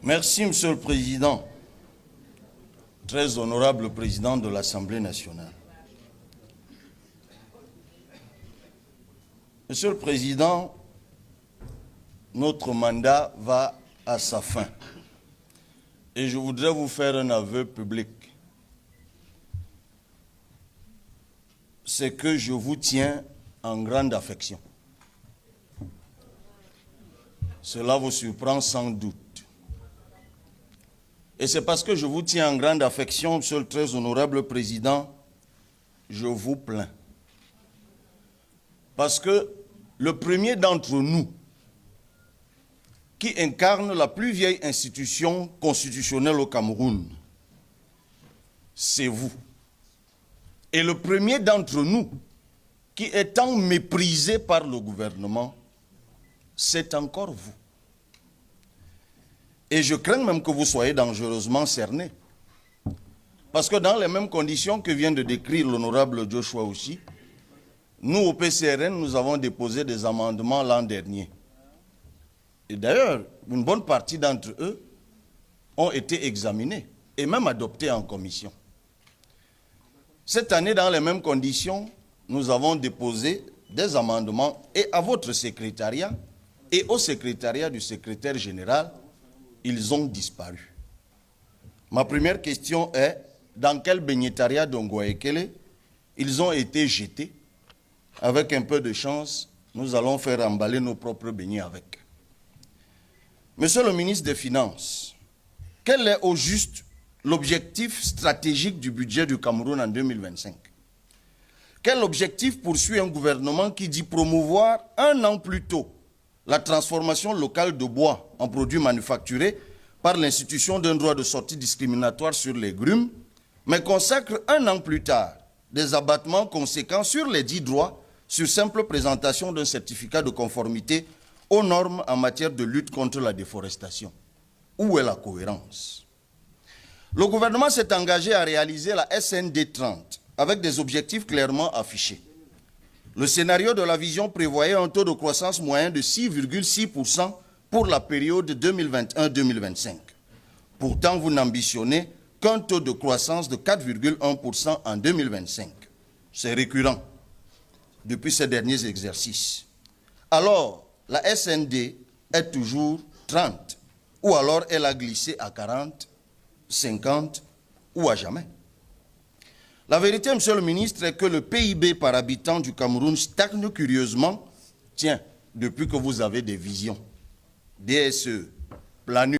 Merci, Monsieur le Président, très honorable Président de l'Assemblée nationale. Monsieur le Président, notre mandat va à sa fin et je voudrais vous faire un aveu public. C'est que je vous tiens en grande affection. Cela vous surprend sans doute. Et c'est parce que je vous tiens en grande affection, Monsieur le très honorable Président, je vous plains. Parce que le premier d'entre nous qui incarne la plus vieille institution constitutionnelle au Cameroun, c'est vous. Et le premier d'entre nous qui est tant méprisé par le gouvernement, c'est encore vous. Et je crains même que vous soyez dangereusement cerné. Parce que dans les mêmes conditions que vient de décrire l'honorable Joshua aussi, nous au PCRN, nous avons déposé des amendements l'an dernier. Et d'ailleurs, une bonne partie d'entre eux ont été examinés et même adoptés en commission. Cette année, dans les mêmes conditions, nous avons déposé des amendements et à votre secrétariat et au secrétariat du secrétaire général, ils ont disparu. Ma première question est, dans quel bénétariat d'Ongoaekele ils ont été jetés? Avec un peu de chance, nous allons faire emballer nos propres beignets avec. Monsieur le ministre des Finances, quel est au juste l'objectif stratégique du budget du Cameroun en 2025? Quel objectif poursuit un gouvernement qui dit promouvoir un an plus tôt la transformation locale de bois en produits manufacturés par l'institution d'un droit de sortie discriminatoire sur les grumes, mais consacre un an plus tard des abattements conséquents sur les 10 droits sur simple présentation d'un certificat de conformité aux normes en matière de lutte contre la déforestation? Où est la cohérence? Le gouvernement s'est engagé à réaliser la SND 30 avec des objectifs clairement affichés. Le scénario de la vision prévoyait un taux de croissance moyen de 6,6% pour la période 2021-2025. Pourtant, vous n'ambitionnez qu'un taux de croissance de 4,1% en 2025. C'est récurrent depuis ces derniers exercices. Alors, la SND est toujours 30, ou alors elle a glissé à 40, 50 ou à jamais. La vérité, Monsieur le ministre, est que le PIB par habitant du Cameroun stagne curieusement, depuis que vous avez des visions, DSE, planures.